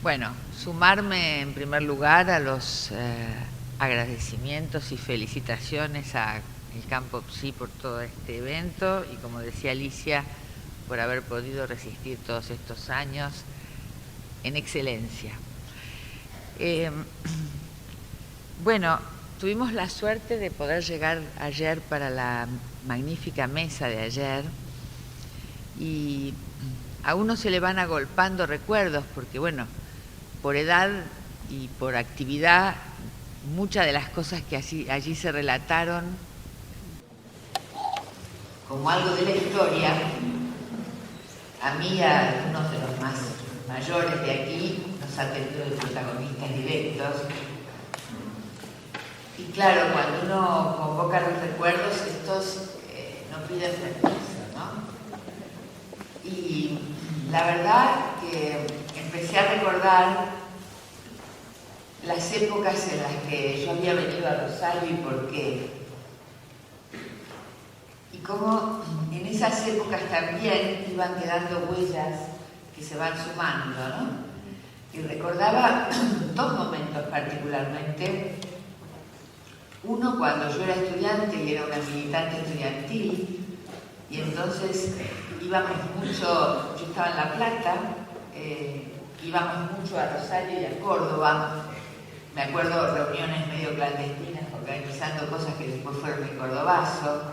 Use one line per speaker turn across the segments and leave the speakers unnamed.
Bueno, sumarme en primer lugar a los agradecimientos y felicitaciones al Campo Psi por todo este evento y, como decía Alicia, por haber podido resistir todos estos años en excelencia. Bueno, tuvimos la suerte de poder llegar ayer para la magnífica mesa de ayer y a uno se le van agolpando recuerdos porque, bueno, por edad y por actividad, muchas de las cosas que allí se relataron como algo de la historia, a mí y a algunos de los más mayores de aquí nos ha tenido de protagonistas directos. Y claro, cuando uno convoca los recuerdos, estos no piden permiso, ¿no? Y la verdad que empecé a recordar las épocas en las que yo había venido a Rosario y por qué. Y cómo en esas épocas también iban quedando huellas que se van sumando, ¿no? Y recordaba dos momentos particularmente. Uno, cuando yo era estudiante y era una militante estudiantil, y entonces íbamos mucho, yo estaba en La Plata, íbamos mucho a Rosario y a Córdoba. Me acuerdo reuniones medio clandestinas organizando cosas que después fueron mi cordobazo.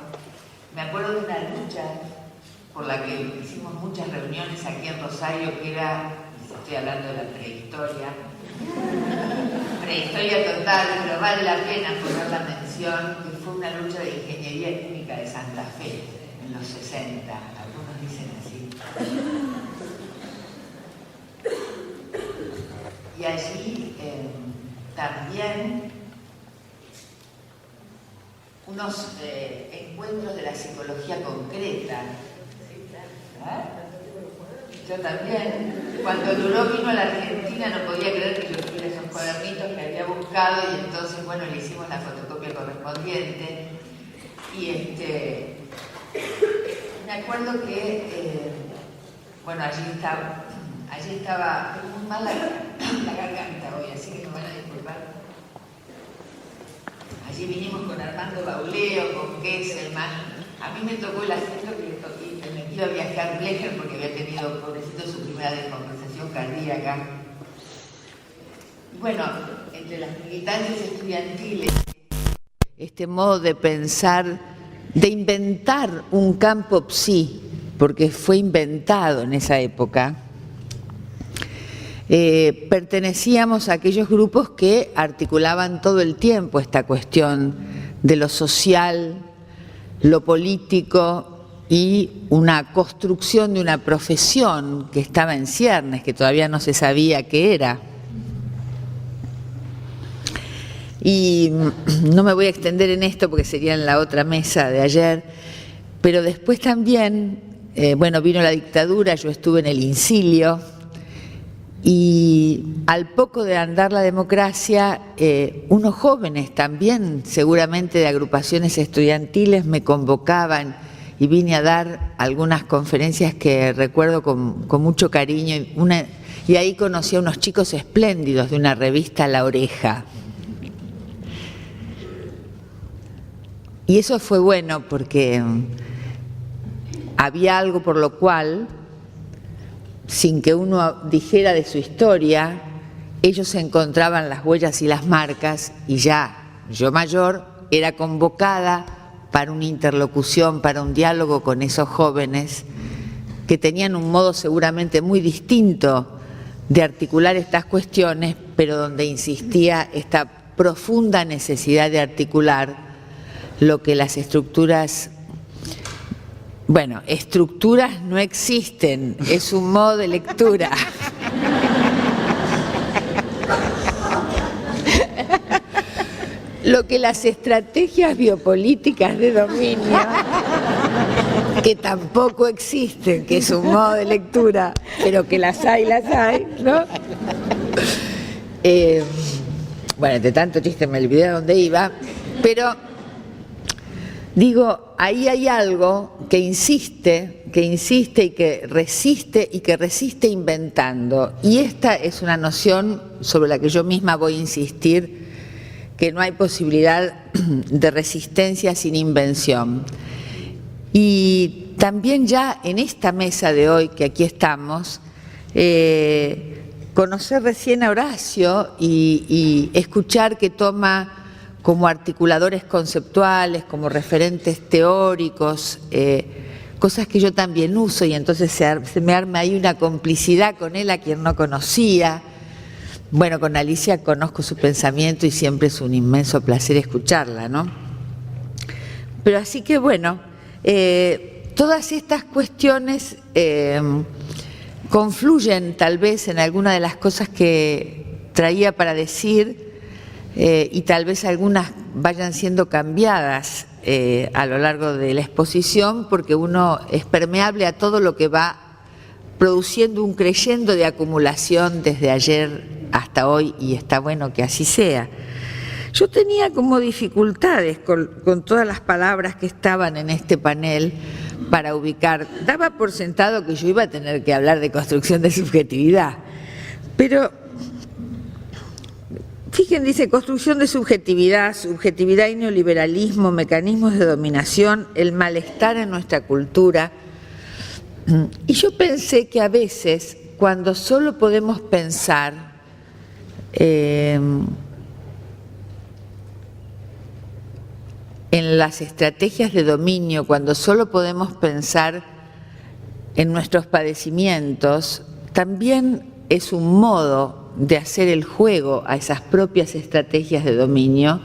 Me acuerdo de una lucha por la que hicimos muchas reuniones aquí en Rosario, que era, estoy hablando de la prehistoria total, pero vale la pena poner la mención, que fue una lucha de ingeniería química de Santa Fe en los 60, algunos dicen así. Y allí también unos encuentros de la psicología concreta. Yo también, cuando Duró vino a la Argentina, no podía creer que yo tuviera esos cuadernitos que había buscado y entonces, bueno, le hicimos la fotocopia correspondiente. Y me acuerdo que, bueno, allí estaba muy mal la garganta hoy, así que me van a disculpar. Allí vinimos con Armando Bauleo, con Kesselman. A mí me tocó el asiento que me iba a viajar Blecher porque había tenido, pobrecito, su primera descompensación cardíaca. Y bueno, entre las militantes estudiantiles, este modo de pensar, de inventar un campo psi, porque fue inventado en esa época, pertenecíamos a aquellos grupos que articulaban todo el tiempo esta cuestión de lo social, lo político y una construcción de una profesión que estaba en ciernes, que todavía no se sabía qué era. Y no me voy a extender en esto porque sería en la otra mesa de ayer, pero después también, bueno, vino la dictadura, yo estuve en el Incilio, y al poco de andar la democracia, unos jóvenes también, seguramente de agrupaciones estudiantiles, me convocaban y vine a dar algunas conferencias que recuerdo con mucho cariño. Y ahí conocí a unos chicos espléndidos de una revista La Oreja. Y eso fue bueno porque había algo por lo cual, sin que uno dijera de su historia, ellos encontraban las huellas y las marcas y ya yo mayor era convocada para una interlocución, para un diálogo con esos jóvenes que tenían un modo seguramente muy distinto de articular estas cuestiones, pero donde insistía esta profunda necesidad de articular lo que las estructuras, bueno, estructuras no existen, es un modo de lectura. Lo que las estrategias biopolíticas de dominio, que tampoco existen, que es un modo de lectura, pero que las hay, ¿no? Bueno, de tanto chiste me olvidé de dónde iba, pero digo, ahí hay algo que insiste y que resiste inventando. Y esta es una noción sobre la que yo misma voy a insistir, que no hay posibilidad de resistencia sin invención. Y también ya en esta mesa de hoy, que aquí estamos, conocer recién a Horacio y escuchar que toma como articuladores conceptuales, como referentes teóricos, cosas que yo también uso, y entonces se me arma ahí una complicidad con él a quien no conocía. Bueno, con Alicia conozco su pensamiento y siempre es un inmenso placer escucharla, ¿no? Pero así que bueno, todas estas cuestiones confluyen tal vez en alguna de las cosas que traía para decir, y tal vez algunas vayan siendo cambiadas a lo largo de la exposición, porque uno es permeable a todo lo que va produciendo un creyendo de acumulación desde ayer hasta hoy, y está bueno que así sea. Yo tenía como dificultades con todas las palabras que estaban en este panel para ubicar. Daba por sentado que yo iba a tener que hablar de construcción de subjetividad, pero fíjense, dice construcción de subjetividad, subjetividad y neoliberalismo, mecanismos de dominación, el malestar en nuestra cultura. Y yo pensé que a veces, cuando solo podemos pensar en las estrategias de dominio, cuando solo podemos pensar en nuestros padecimientos, también es un modo de hacer el juego a esas propias estrategias de dominio,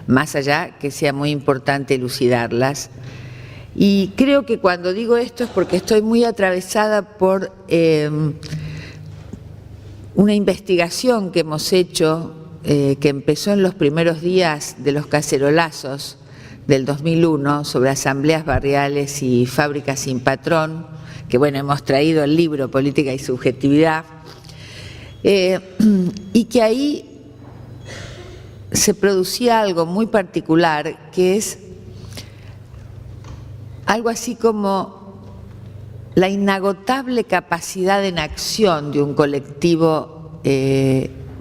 más allá que sea muy importante elucidarlas. Y creo que cuando digo esto es porque estoy muy atravesada por una investigación que hemos hecho, que empezó en los primeros días de los cacerolazos del 2001 sobre asambleas barriales y fábricas sin patrón, que bueno, hemos traído el libro Política y Subjetividad, y que ahí se producía algo muy particular, que es algo así como la inagotable capacidad en acción de un colectivo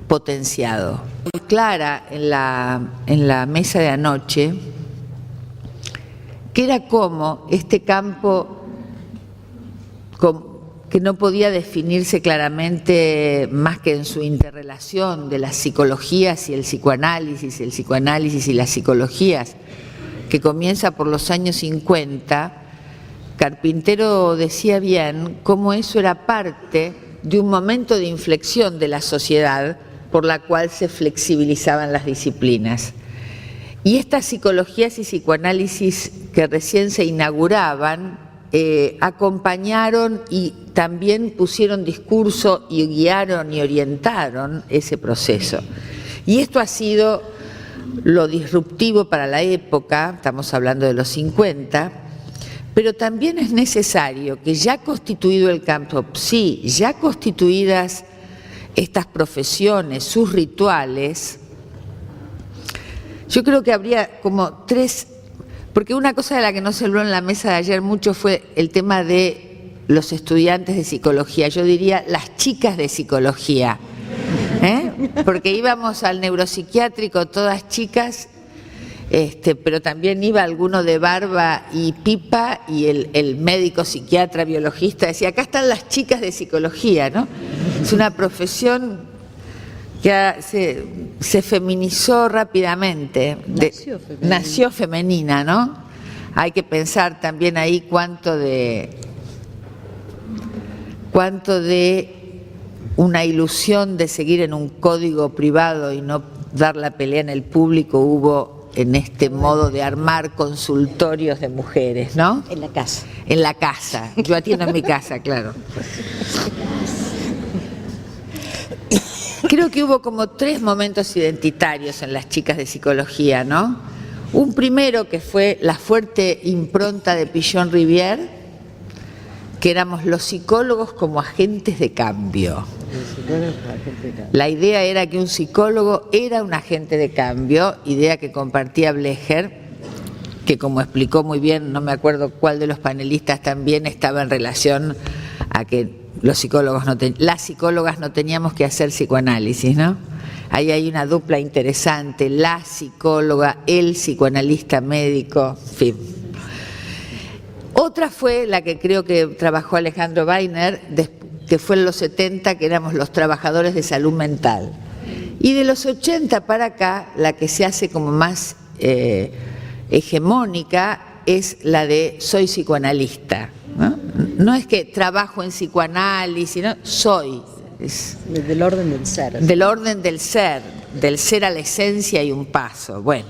potenciado. Muy clara en la mesa de anoche, que era como este campo que no podía definirse claramente más que en su interrelación de las psicologías y el psicoanálisis y las psicologías, que comienza por los años 50, Carpintero decía bien cómo eso era parte de un momento de inflexión de la sociedad por la cual se flexibilizaban las disciplinas. Y estas psicologías y psicoanálisis que recién se inauguraban acompañaron y también pusieron discurso y guiaron y orientaron ese proceso. Y esto ha sido lo disruptivo para la época, estamos hablando de los 50, pero también es necesario que ya constituido el campo, sí, ya constituidas estas profesiones, sus rituales, yo creo que habría como tres, porque una cosa de la que no se habló en la mesa de ayer mucho fue el tema de los estudiantes de psicología, yo diría las chicas de psicología, porque íbamos al neuropsiquiátrico todas chicas, pero también iba alguno de barba y pipa, y el médico psiquiatra biologista decía, acá están las chicas de psicología, ¿no? Es una profesión que se feminizó rápidamente, nació femenina, ¿no? Hay que pensar también ahí cuánto de una ilusión de seguir en un código privado y no dar la pelea en el público hubo en este modo de armar consultorios de mujeres, ¿no?
En la casa.
En la casa. Yo atiendo en mi casa, claro. Creo que hubo como 3 momentos identitarios en las chicas de psicología, ¿no? Un primero que fue la fuerte impronta de Pichon Rivière, que éramos los psicólogos como agentes de cambio. La idea era que un psicólogo era un agente de cambio, idea que compartía Blecher, que como explicó muy bien, no me acuerdo cuál de los panelistas también estaba en relación a que las psicólogas no teníamos que hacer psicoanálisis, ¿no? Ahí hay una dupla interesante, la psicóloga, el psicoanalista médico, en fin. Otra fue la que creo que trabajó Alejandro Weiner, que fue en los 70, que éramos los trabajadores de salud mental. Y de los 80 para acá, la que se hace como más hegemónica es la de soy psicoanalista, ¿no? No es que trabajo en psicoanálisis, sino soy.
Del orden del ser.
Del orden del ser a la esencia y un paso. Bueno,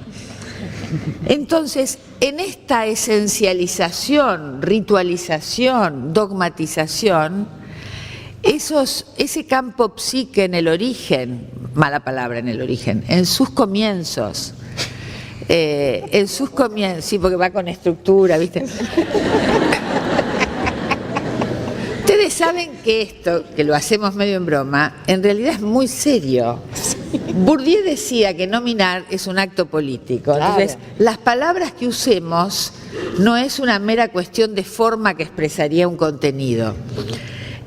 entonces, en esta esencialización, ritualización, dogmatización, ese campo psique en el origen, mala palabra en el origen, en sus comienzos, sí, porque va con estructura, ¿viste? Ustedes saben que esto, que lo hacemos medio en broma, en realidad es muy serio. Bourdieu decía que nominar es un acto político. Entonces, las palabras que usemos no es una mera cuestión de forma que expresaría un contenido.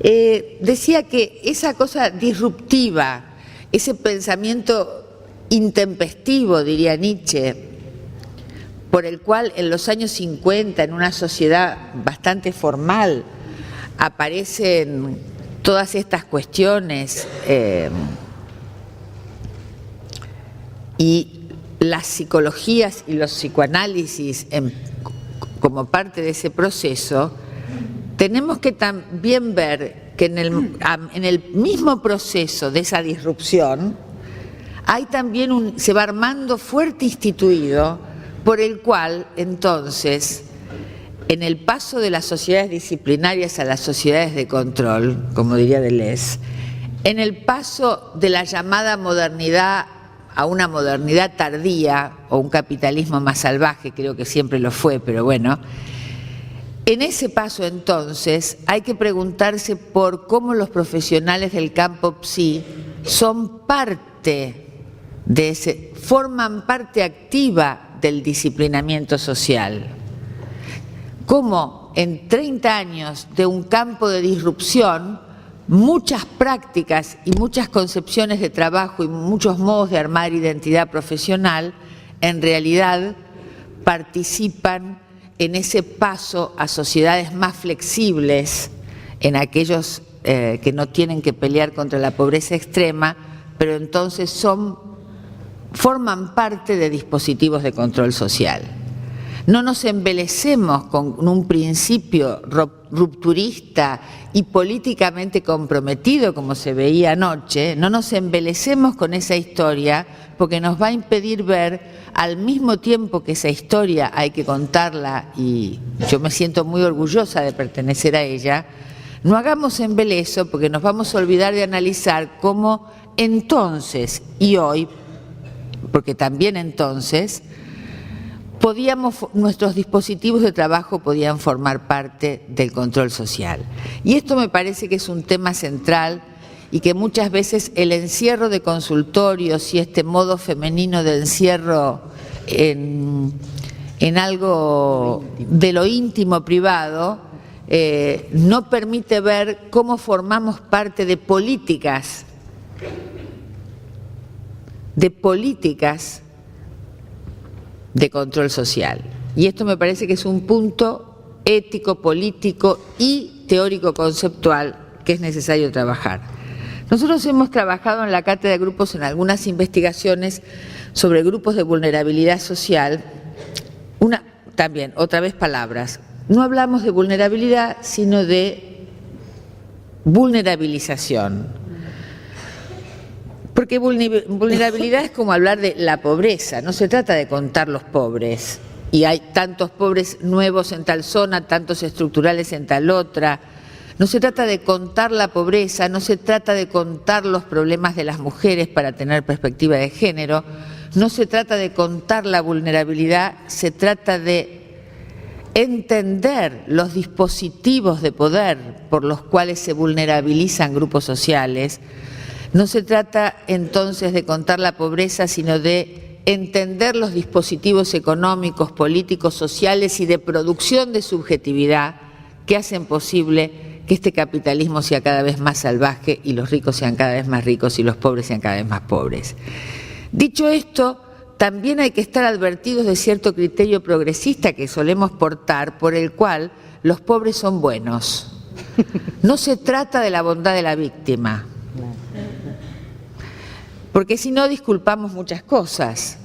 Decía que esa cosa disruptiva, ese pensamiento intempestivo, diría Nietzsche, por el cual en los años 50, en una sociedad bastante formal, aparecen todas estas cuestiones y las psicologías y los psicoanálisis como parte de ese proceso, tenemos que también ver que en el mismo proceso de esa disrupción hay también se va armando fuerte instituido por el cual entonces en el paso de las sociedades disciplinarias a las sociedades de control, como diría Deleuze, en el paso de la llamada modernidad a una modernidad tardía o un capitalismo más salvaje, creo que siempre lo fue, pero bueno, en ese paso entonces hay que preguntarse por cómo los profesionales del campo psi son parte forman parte activa del disciplinamiento social. Cómo en 30 años de un campo de disrupción, muchas prácticas y muchas concepciones de trabajo y muchos modos de armar identidad profesional, en realidad participan en ese paso a sociedades más flexibles, en aquellos que no tienen que pelear contra la pobreza extrema, pero entonces forman parte de dispositivos de control social. No nos embelecemos con un principio rupturista y políticamente comprometido como se veía anoche, no nos embelecemos con esa historia porque nos va a impedir ver al mismo tiempo que esa historia hay que contarla y yo me siento muy orgullosa de pertenecer a ella, no hagamos embelezo porque nos vamos a olvidar de analizar cómo entonces y hoy, porque también entonces, nuestros dispositivos de trabajo podían formar parte del control social. Y esto me parece que es un tema central y que muchas veces el encierro de consultorios y este modo femenino de encierro en algo de lo íntimo privado no permite ver cómo formamos parte de políticas de control social. Y esto me parece que es un punto ético, político y teórico-conceptual que es necesario trabajar. Nosotros hemos trabajado en la Cátedra de Grupos en algunas investigaciones sobre grupos de vulnerabilidad social. También, otra vez palabras, no hablamos de vulnerabilidad, sino de vulnerabilización. Porque vulnerabilidad es como hablar de la pobreza, no se trata de contar los pobres. Y hay tantos pobres nuevos en tal zona, tantos estructurales en tal otra. No se trata de contar la pobreza, no se trata de contar los problemas de las mujeres para tener perspectiva de género, no se trata de contar la vulnerabilidad, se trata de entender los dispositivos de poder por los cuales se vulnerabilizan grupos sociales. No se trata entonces de contar la pobreza, sino de entender los dispositivos económicos, políticos, sociales y de producción de subjetividad que hacen posible que este capitalismo sea cada vez más salvaje y los ricos sean cada vez más ricos y los pobres sean cada vez más pobres. Dicho esto, también hay que estar advertidos de cierto criterio progresista que solemos portar, por el cual los pobres son buenos. No se trata de la bondad de la víctima, porque si no disculpamos muchas cosas.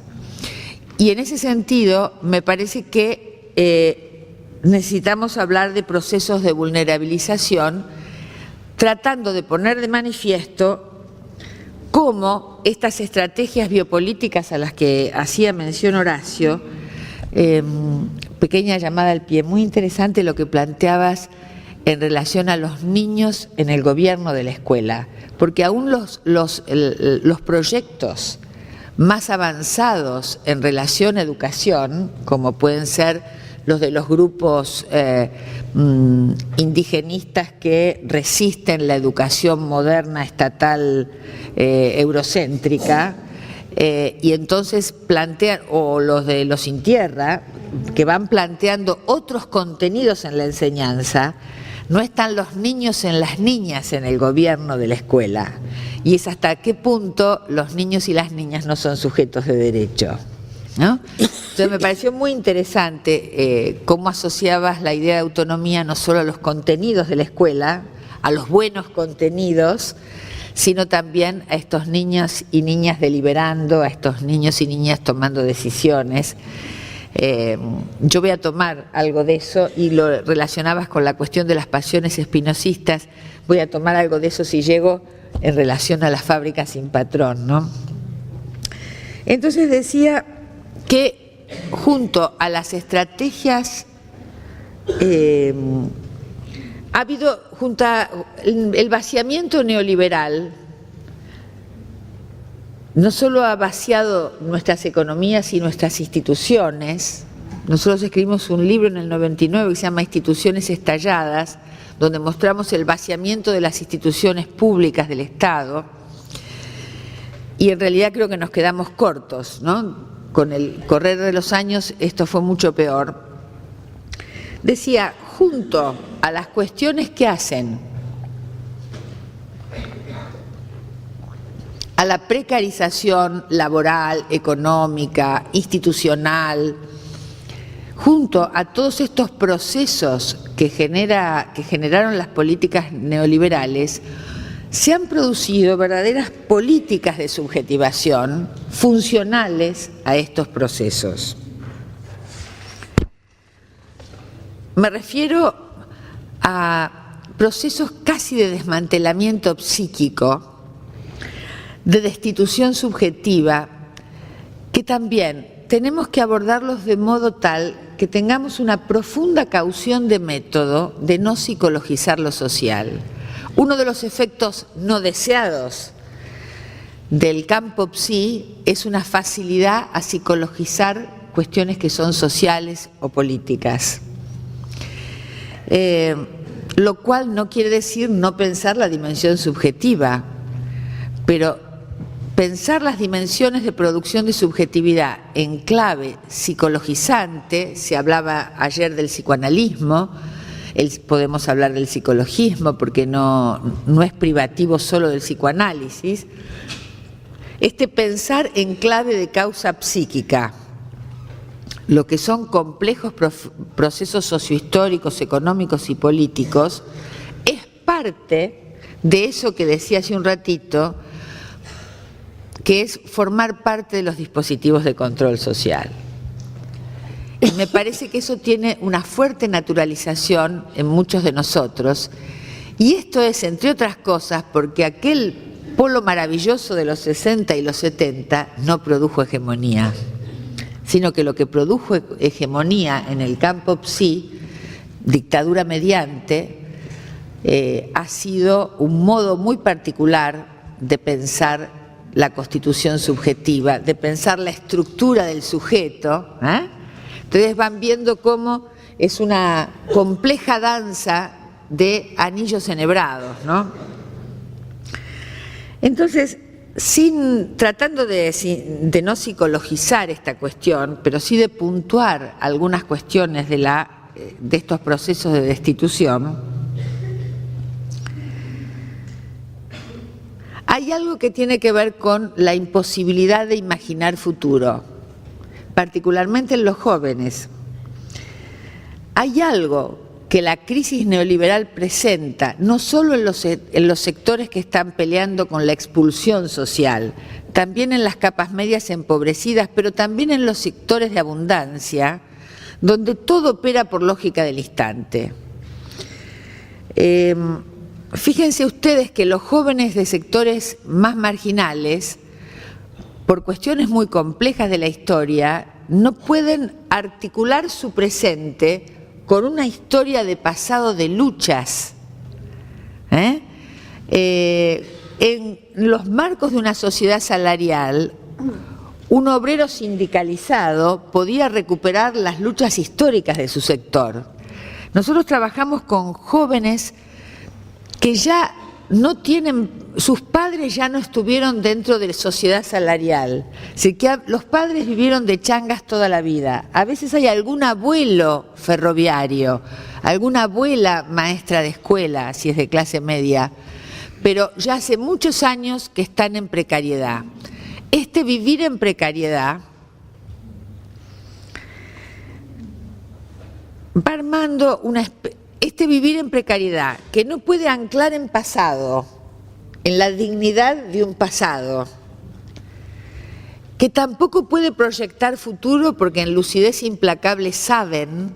Y en ese sentido me parece que necesitamos hablar de procesos de vulnerabilización, tratando de poner de manifiesto cómo estas estrategias biopolíticas a las que hacía mención Horacio, pequeña llamada al pie, muy interesante lo que planteabas en relación a los niños en el gobierno de la escuela, porque aún los proyectos más avanzados en relación a educación, como pueden ser los de los grupos indigenistas que resisten la educación moderna estatal eurocéntrica, y entonces plantean, o los de los sin tierra, que van planteando otros contenidos en la enseñanza. No están los niños en las niñas en el gobierno de la escuela, y es hasta qué punto los niños y las niñas no son sujetos de derecho, ¿no? Entonces me pareció muy interesante cómo asociabas la idea de autonomía no solo a los contenidos de la escuela, a los buenos contenidos, sino también a estos niños y niñas deliberando, a estos niños y niñas tomando decisiones. Yo voy a tomar algo de eso, y lo relacionabas con la cuestión de las pasiones espinosistas. Voy a tomar algo de eso si llego en relación a las fábricas sin patrón, ¿no? Entonces decía que junto a las estrategias ha habido, junto el vaciamiento neoliberal, no solo ha vaciado nuestras economías y nuestras instituciones. Nosotros escribimos un libro en el 99 que se llama Instituciones Estalladas, donde mostramos el vaciamiento de las instituciones públicas del Estado, y en realidad creo que nos quedamos cortos, ¿no? Con el correr de los años esto fue mucho peor. Decía, junto a las cuestiones que hacen a la precarización laboral, económica, institucional, junto a todos estos procesos que generaron las políticas neoliberales, se han producido verdaderas políticas de subjetivación funcionales a estos procesos. Me refiero a procesos casi de desmantelamiento psíquico, de destitución subjetiva, que también tenemos que abordarlos de modo tal que tengamos una profunda caución de método de no psicologizar lo social. Uno de los efectos no deseados del campo psi es una facilidad a psicologizar cuestiones que son sociales o políticas. Lo cual no quiere decir no pensar la dimensión subjetiva, pero pensar las dimensiones de producción de subjetividad en clave psicologizante. Se hablaba ayer del psicoanalismo, podemos hablar del psicologismo porque no es privativo solo del psicoanálisis. Pensar en clave de causa psíquica, lo que son complejos procesos sociohistóricos, económicos y políticos, es parte de eso que decía hace un ratito, que es formar parte de los dispositivos de control social. Y me parece que eso tiene una fuerte naturalización en muchos de nosotros, y esto es, entre otras cosas, porque aquel polo maravilloso de los 60 y los 70 no produjo hegemonía, sino que lo que produjo hegemonía en el campo psi, dictadura mediante, ha sido un modo muy particular de pensar la constitución subjetiva, de pensar la estructura del sujeto. Entonces van viendo cómo es una compleja danza de anillos enhebrados, ¿no? Entonces, tratando de no psicologizar esta cuestión, pero sí de puntuar algunas cuestiones de estos procesos de destitución, hay algo que tiene que ver con la imposibilidad de imaginar futuro, particularmente en los jóvenes. Hay algo que la crisis neoliberal presenta, no solo en los sectores que están peleando con la expulsión social, también en las capas medias empobrecidas, pero también en los sectores de abundancia, donde todo opera por lógica del instante. Fíjense ustedes que los jóvenes de sectores más marginales, por cuestiones muy complejas de la historia, no pueden articular su presente con una historia de pasado de luchas. En los marcos de una sociedad salarial, un obrero sindicalizado podía recuperar las luchas históricas de su sector. Nosotros trabajamos con jóvenes que ya no tienen, sus padres ya no estuvieron dentro de la sociedad salarial, así que los padres vivieron de changas toda la vida. A veces hay algún abuelo ferroviario, alguna abuela maestra de escuela, si es de clase media, pero ya hace muchos años que están en precariedad. Este vivir en precariedad va armando este vivir en precariedad, que no puede anclar en pasado, en la dignidad de un pasado, que tampoco puede proyectar futuro porque en lucidez implacable saben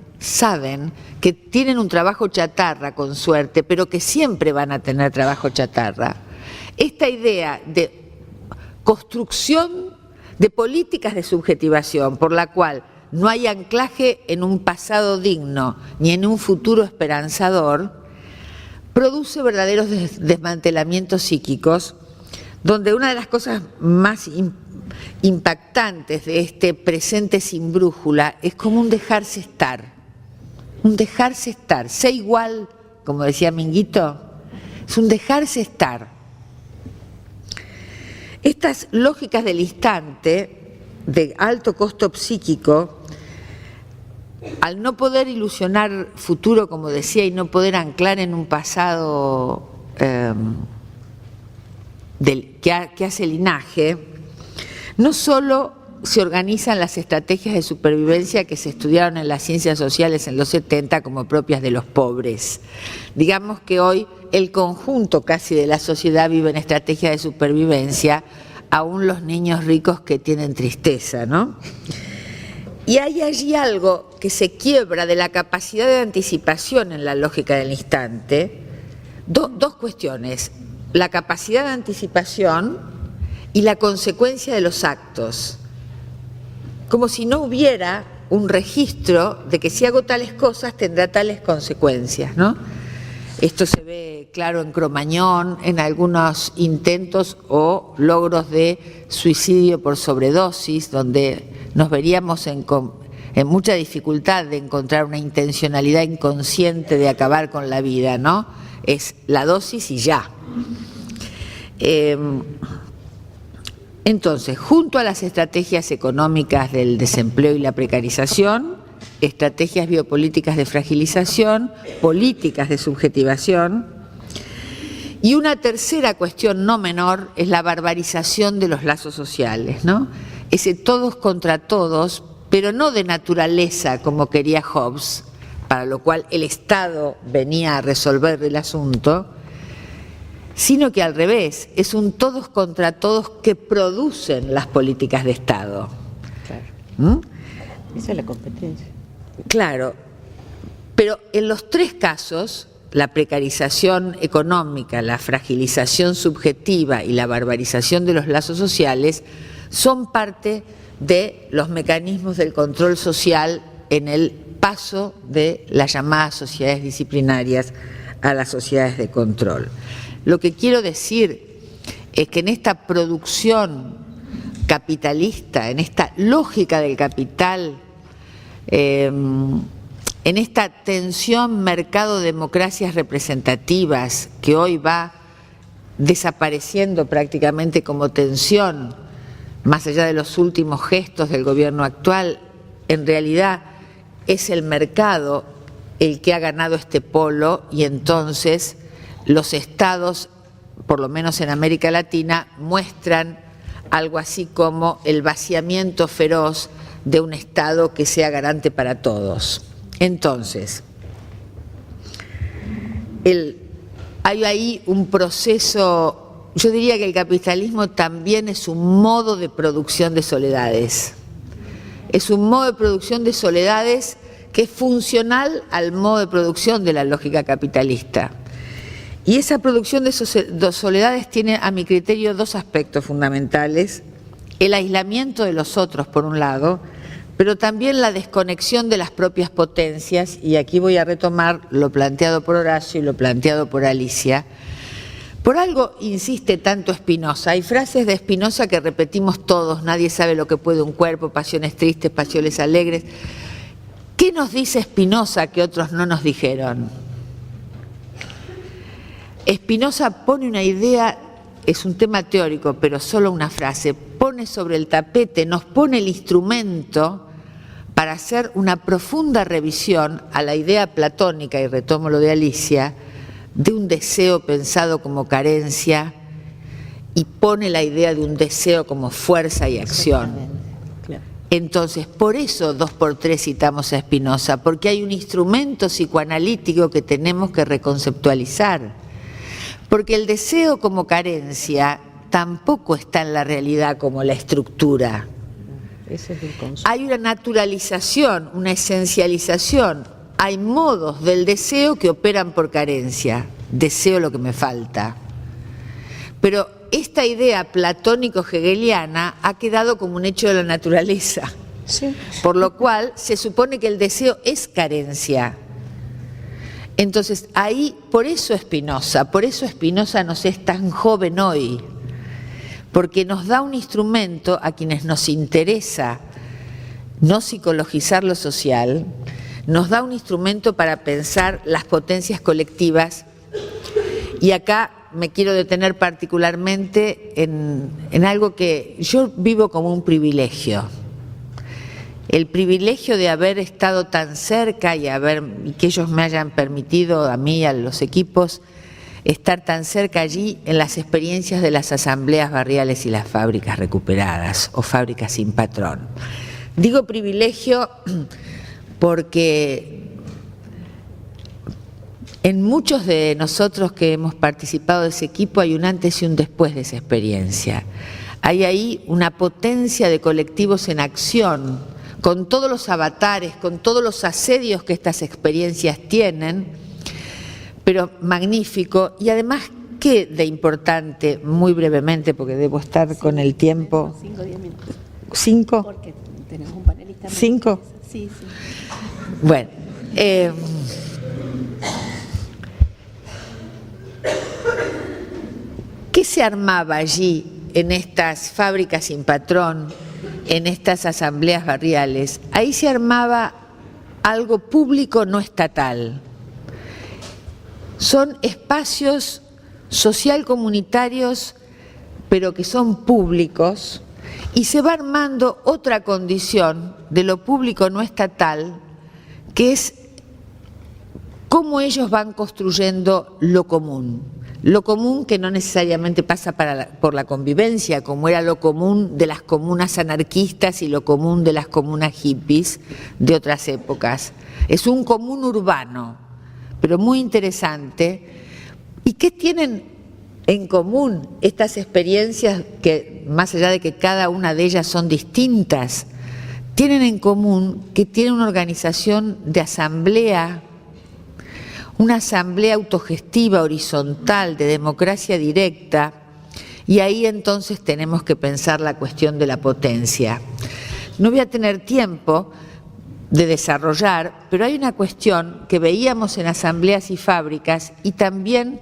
que tienen un trabajo chatarra con suerte, pero que siempre van a tener trabajo chatarra. Esta idea de construcción de políticas de subjetivación por la cual no hay anclaje en un pasado digno ni en un futuro esperanzador, produce verdaderos desmantelamientos psíquicos, donde una de las cosas más impactantes de este presente sin brújula es como un dejarse estar, sé igual, como decía Minguito, es un dejarse estar. Estas lógicas del instante, de alto costo psíquico, al no poder ilusionar futuro, como decía, y no poder anclar en un pasado que hace linaje, no solo se organizan las estrategias de supervivencia que se estudiaron en las ciencias sociales en los 70 como propias de los pobres. Digamos que hoy el conjunto casi de la sociedad vive en estrategias de supervivencia, aún los niños ricos que tienen tristeza, ¿no? Y hay allí algo que se quiebra de la capacidad de anticipación en la lógica del instante. Dos cuestiones, la capacidad de anticipación y la consecuencia de los actos. Como si no hubiera un registro de que si hago tales cosas tendrá tales consecuencias, ¿no? Esto se ve claro en Cromañón, en algunos intentos o logros de suicidio por sobredosis, donde nos veríamos en mucha dificultad de encontrar una intencionalidad inconsciente de acabar con la vida, ¿no? Es la dosis y ya. Entonces, junto a las estrategias económicas del desempleo y la precarización, estrategias biopolíticas de fragilización, políticas de subjetivación, y una tercera cuestión no menor es la barbarización de los lazos sociales, ¿no? Ese todos contra todos, pero no de naturaleza como quería Hobbes, para lo cual el Estado venía a resolver el asunto, sino que al revés, es un todos contra todos que producen las políticas de Estado.
Claro. Esa es la competencia.
Claro, pero en los tres casos la precarización económica, la fragilización subjetiva y la barbarización de los lazos sociales son parte de los mecanismos del control social en el paso de las llamadas sociedades disciplinarias a las sociedades de control. Lo que quiero decir es que en esta producción capitalista, en esta lógica del capital, en esta tensión mercado-democracias representativas que hoy va desapareciendo prácticamente como tensión, más allá de los últimos gestos del gobierno actual, en realidad es el mercado el que ha ganado este polo y entonces los estados, por lo menos en América Latina, muestran algo así como el vaciamiento feroz de un Estado que sea garante para todos. Entonces, hay ahí un proceso, yo diría que el capitalismo también es un modo de producción de soledades. Es un modo de producción de soledades que es funcional al modo de producción de la lógica capitalista. Y esa producción de soledades tiene, a mi criterio, dos aspectos fundamentales: el aislamiento de los otros, por un lado, pero también la desconexión de las propias potencias, y aquí voy a retomar lo planteado por Horacio y lo planteado por Alicia. Por algo insiste tanto Spinoza, hay frases de Spinoza que repetimos todos: nadie sabe lo que puede un cuerpo, pasiones tristes, pasiones alegres. ¿Qué nos dice Spinoza que otros no nos dijeron? Spinoza pone una idea, es un tema teórico, pero solo una frase, pone sobre el tapete, nos pone el instrumento para hacer una profunda revisión a la idea platónica, y retomo lo de Alicia, de un deseo pensado como carencia, y pone la idea de un deseo como fuerza y acción. Entonces, por eso 2x3 citamos a Spinoza, porque hay un instrumento psicoanalítico que tenemos que reconceptualizar, porque el deseo como carencia tampoco está en la realidad como la estructura. Hay una naturalización, una esencialización. Hay modos del deseo que operan por carencia. Deseo lo que me falta. Pero esta idea platónico-hegeliana ha quedado como un hecho de la naturaleza. Sí. Por lo cual se supone que el deseo es carencia. Entonces ahí, por eso Spinoza nos es tan joven hoy, porque nos da un instrumento a quienes nos interesa no psicologizar lo social, nos da un instrumento para pensar las potencias colectivas. Y acá me quiero detener particularmente en algo que yo vivo como un privilegio. El privilegio de haber estado tan cerca y que ellos me hayan permitido, a mí y a los equipos, estar tan cerca allí en las experiencias de las asambleas barriales y las fábricas recuperadas o fábricas sin patrón. Digo privilegio porque en muchos de nosotros que hemos participado de ese equipo hay un antes y un después de esa experiencia. Hay ahí una potencia de colectivos en acción, con todos los avatares, con todos los asedios que estas experiencias tienen, pero magnífico. Y además, ¿qué de importante? Muy brevemente, porque debo estar con el tiempo.
5 o 10 minutos.
¿5?
Porque tenemos un panelista.
¿5?
Sí.
Bueno. ¿Qué se armaba allí en estas fábricas sin patrón, en estas asambleas barriales? Ahí se armaba algo público no estatal. Son espacios social comunitarios, pero que son públicos, y se va armando otra condición de lo público no estatal, que es cómo ellos van construyendo lo común. Lo común que no necesariamente pasa por la convivencia, como era lo común de las comunas anarquistas y lo común de las comunas hippies de otras épocas. Es un común urbano, pero muy interesante. ¿Y qué tienen en común estas experiencias que, más allá de que cada una de ellas son distintas, tienen en común que tienen una organización de asamblea, una asamblea autogestiva, horizontal, de democracia directa, y ahí entonces tenemos que pensar la cuestión de la potencia. No voy a tener tiempo de desarrollar, pero hay una cuestión que veíamos en asambleas y fábricas y también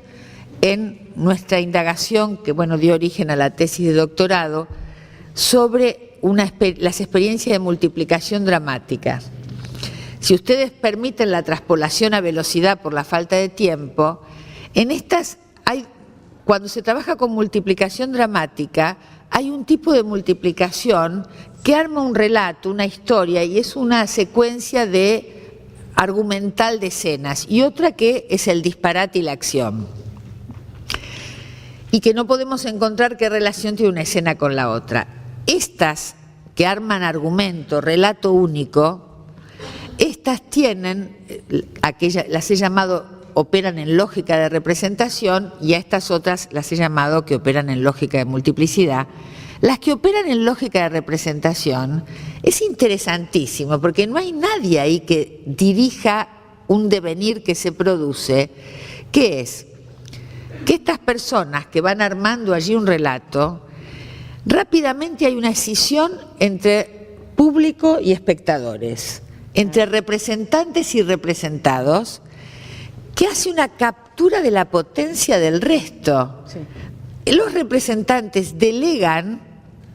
en nuestra indagación, que dio origen a la tesis de doctorado, sobre las experiencias de multiplicación dramática. Si ustedes permiten la traspolación a velocidad por la falta de tiempo, en estas cuando se trabaja con multiplicación dramática, hay un tipo de multiplicación que arma un relato, una historia, y es una secuencia argumental de escenas, y otra que es el disparate y la acción. Y que no podemos encontrar qué relación tiene una escena con la otra. Estas que arman argumento, relato único, estas tienen, las he llamado operan en lógica de representación, y a estas otras las he llamado que operan en lógica de multiplicidad. Las que operan en lógica de representación es interesantísimo, porque no hay nadie ahí que dirija un devenir que se produce, que es que estas personas que van armando allí un relato, rápidamente hay una escisión entre público y espectadores, entre representantes y representados, que hace una captura de la potencia del resto. Sí. Los representantes delegan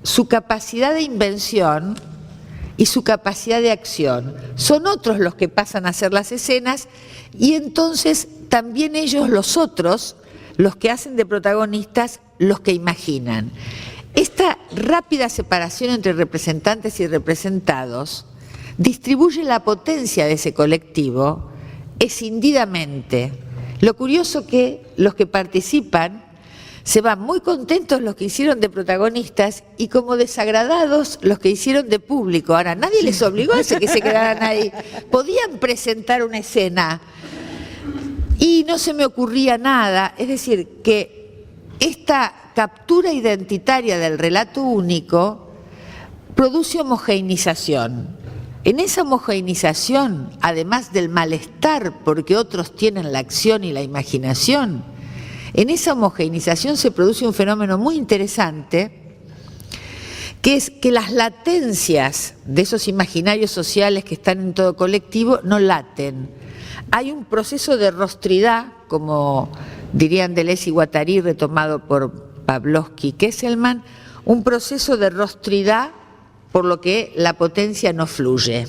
su capacidad de invención y su capacidad de acción. Son otros los que pasan a hacer las escenas, y entonces también ellos, los otros, los que hacen de protagonistas, los que imaginan. Esta rápida separación entre representantes y representados distribuye la potencia de ese colectivo escindidamente. Lo curioso que los que participan se van muy contentos los que hicieron de protagonistas y como desagradados los que hicieron de público. Ahora, nadie les obligó a que se quedaran ahí. Podían presentar una escena y no se me ocurría nada. Es decir, que esta captura identitaria del relato único produce homogeneización. En esa homogeneización, además del malestar porque otros tienen la acción y la imaginación, en esa homogeneización se produce un fenómeno muy interesante, que es que las latencias de esos imaginarios sociales que están en todo colectivo no laten. Hay un proceso de rostridad, como dirían Deleuze y Guattari, retomado por Pavlovsky y Kesselman, un proceso de rostridad por lo que la potencia no fluye.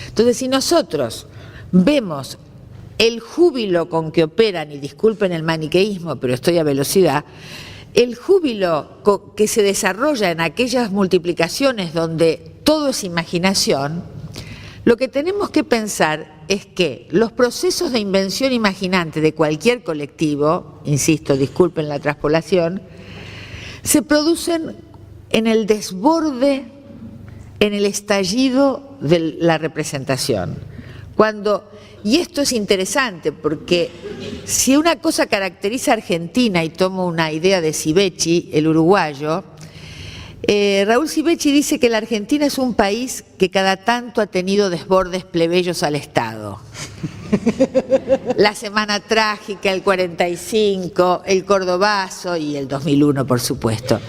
Entonces, si nosotros vemos el júbilo con que operan, y disculpen el maniqueísmo, pero estoy a velocidad, el júbilo que se desarrolla en aquellas multiplicaciones donde todo es imaginación, lo que tenemos que pensar es que los procesos de invención imaginante de cualquier colectivo, insisto, disculpen la traspolación, se producen en el desborde, en el estallido de la representación. Y esto es interesante porque si una cosa caracteriza a Argentina, y tomo una idea de Sivecci, el uruguayo, Raúl Sivecci dice que la Argentina es un país que cada tanto ha tenido desbordes plebeyos al Estado. La Semana Trágica, el 45, el Cordobazo y el 2001, por supuesto.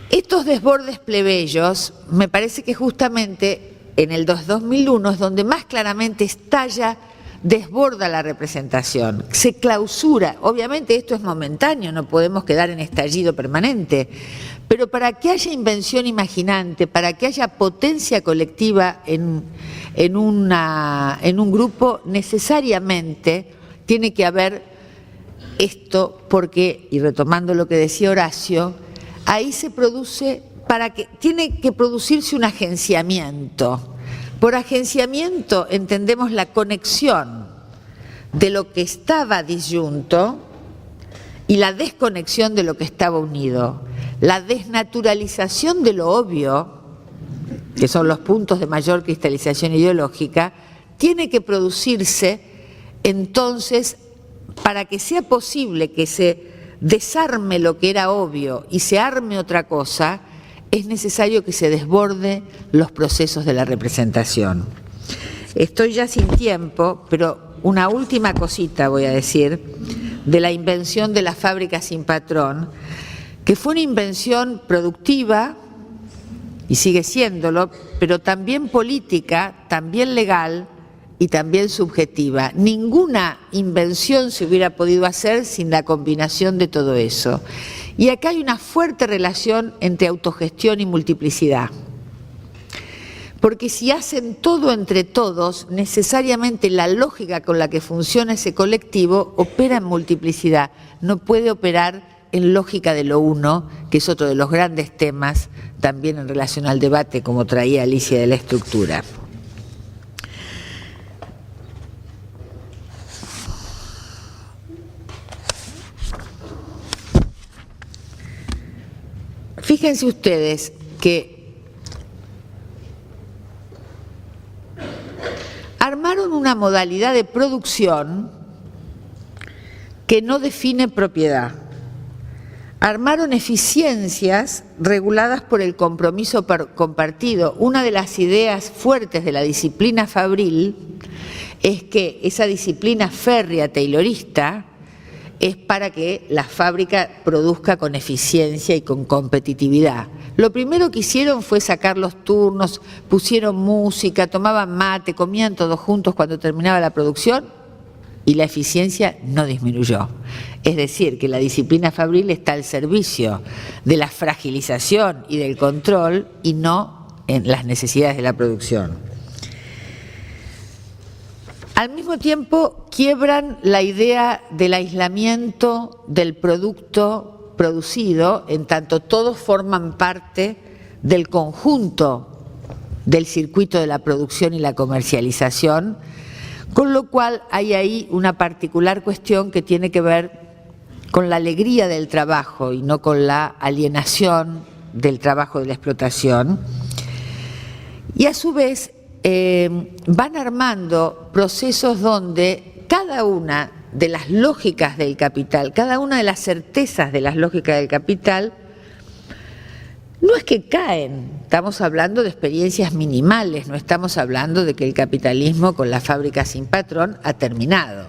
Estos desbordes plebeyos, me parece que justamente en el 2001 es donde más claramente estalla, desborda la representación, se clausura. Obviamente esto es momentáneo, no podemos quedar en estallido permanente, pero para que haya invención imaginante, para que haya potencia colectiva en un grupo, necesariamente tiene que haber esto, porque, y retomando lo que decía Horacio, ahí se produce, tiene que producirse un agenciamiento. Por agenciamiento entendemos la conexión de lo que estaba disyunto y la desconexión de lo que estaba unido. La desnaturalización de lo obvio, que son los puntos de mayor cristalización ideológica, tiene que producirse entonces para que sea posible que se desarme lo que era obvio y se arme otra cosa. Es necesario que se desborde los procesos de la representación. Estoy ya sin tiempo, pero una última cosita, voy a decir, de la invención de la fábrica sin patrón, que fue una invención productiva, y sigue siéndolo, pero también política, también legal y también subjetiva. Ninguna invención se hubiera podido hacer sin la combinación de todo eso. Y acá hay una fuerte relación entre autogestión y multiplicidad. Porque si hacen todo entre todos, necesariamente la lógica con la que funciona ese colectivo opera en multiplicidad, no puede operar en lógica de lo uno, que es otro de los grandes temas también en relación al debate, como traía Alicia, de la estructura. Fíjense ustedes que armaron una modalidad de producción que no define propiedad. Armaron eficiencias reguladas por el compromiso compartido. Una de las ideas fuertes de la disciplina fabril es que esa disciplina férrea taylorista es para que la fábrica produzca con eficiencia y con competitividad. Lo primero que hicieron fue sacar los turnos, pusieron música, tomaban mate, comían todos juntos cuando terminaba la producción y la eficiencia no disminuyó. Es decir, que la disciplina fabril está al servicio de la fragilización y del control y no en las necesidades de la producción. Al mismo tiempo, quiebran la idea del aislamiento del producto producido, en tanto todos forman parte del conjunto del circuito de la producción y la comercialización, con lo cual hay ahí una particular cuestión que tiene que ver con la alegría del trabajo y no con la alienación del trabajo de la explotación. Y a su vez van armando procesos donde cada una de las lógicas del capital, cada una de las certezas de las lógicas del capital, no es que caen, estamos hablando de experiencias minimales, no estamos hablando de que el capitalismo con la fábrica sin patrón ha terminado,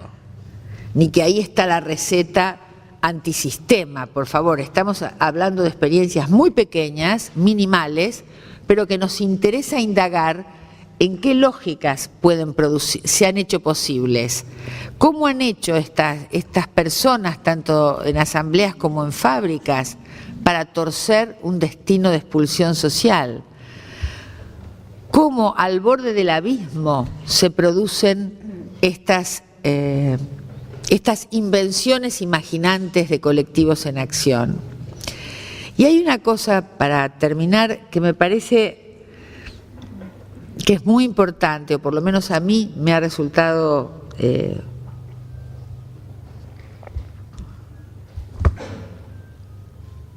ni que ahí está la receta antisistema, por favor, estamos hablando de experiencias muy pequeñas, minimales, pero que nos interesa indagar en qué lógicas pueden producir, se han hecho posibles, cómo han hecho estas personas, tanto en asambleas como en fábricas, para torcer un destino de expulsión social, cómo al borde del abismo se producen estas invenciones imaginantes de colectivos en acción. Y hay una cosa, para terminar, que me parece que es muy importante, o por lo menos a mí me ha resultado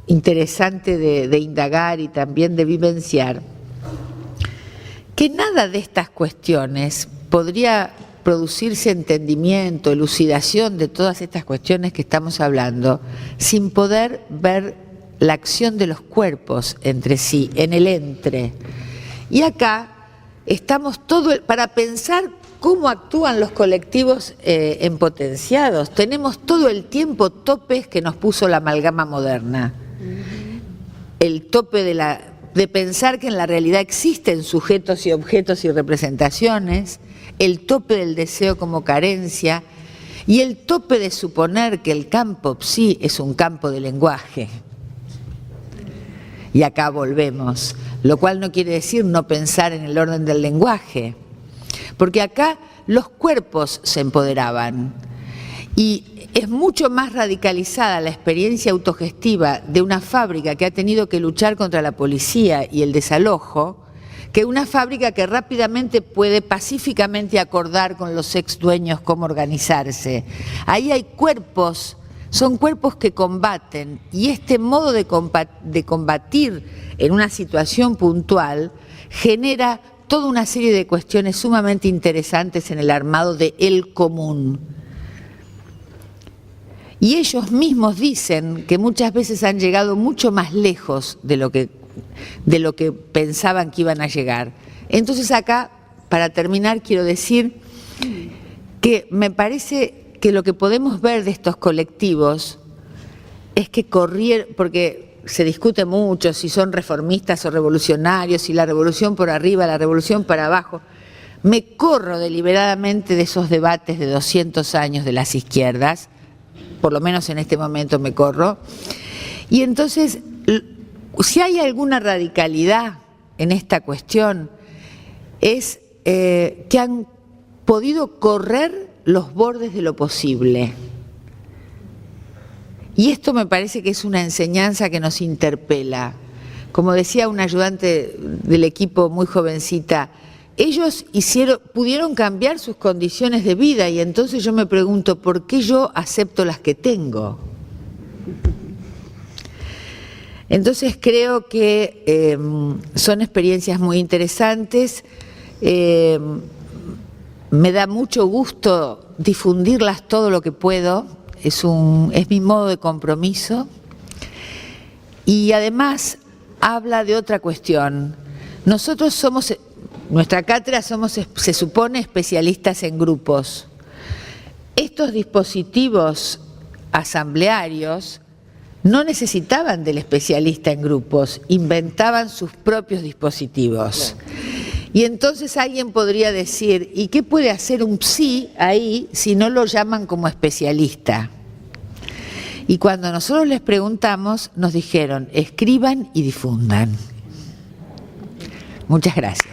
interesante de indagar y también de vivenciar, que nada de estas cuestiones podría producirse entendimiento, elucidación de todas estas cuestiones que estamos hablando, sin poder ver la acción de los cuerpos entre sí, en el entre. Y acá estamos para pensar cómo actúan los colectivos en potenciados. Tenemos todo el tiempo topes que nos puso la amalgama moderna. El tope de pensar que en la realidad existen sujetos y objetos y representaciones, el tope del deseo como carencia y el tope de suponer que el campo psi es un campo de lenguaje. Y acá volvemos, lo cual no quiere decir no pensar en el orden del lenguaje, porque acá los cuerpos se empoderaban y es mucho más radicalizada la experiencia autogestiva de una fábrica que ha tenido que luchar contra la policía y el desalojo que una fábrica que rápidamente puede pacíficamente acordar con los ex dueños cómo organizarse. Ahí hay cuerpos, son cuerpos que combaten, y este modo de combatir en una situación puntual genera toda una serie de cuestiones sumamente interesantes en el armado de el común. Y ellos mismos dicen que muchas veces han llegado mucho más lejos de lo que pensaban que iban a llegar. Entonces acá, para terminar, quiero decir que me parece que lo que podemos ver de estos colectivos es que corrieron, porque se discute mucho si son reformistas o revolucionarios, si la revolución por arriba, la revolución para abajo. Me corro deliberadamente de esos debates de 200 años de las izquierdas, por lo menos en este momento me corro, y entonces, si hay alguna radicalidad en esta cuestión, es que han podido correr los bordes de lo posible. Y esto me parece que es una enseñanza que nos interpela. Como decía una ayudante del equipo muy jovencita, ellos pudieron cambiar sus condiciones de vida y entonces yo me pregunto, ¿por qué yo acepto las que tengo? Entonces creo que son experiencias muy interesantes. Me da mucho gusto difundirlas todo lo que puedo. Es mi modo de compromiso. Y además habla de otra cuestión. Nosotros somos, nuestra cátedra somos, se supone, especialistas en grupos. Estos dispositivos asamblearios no necesitaban del especialista en grupos, inventaban sus propios dispositivos. Y entonces alguien podría decir, ¿y qué puede hacer un psi ahí si no lo llaman como especialista? Y cuando nosotros les preguntamos, nos dijeron, escriban y difundan. Muchas gracias.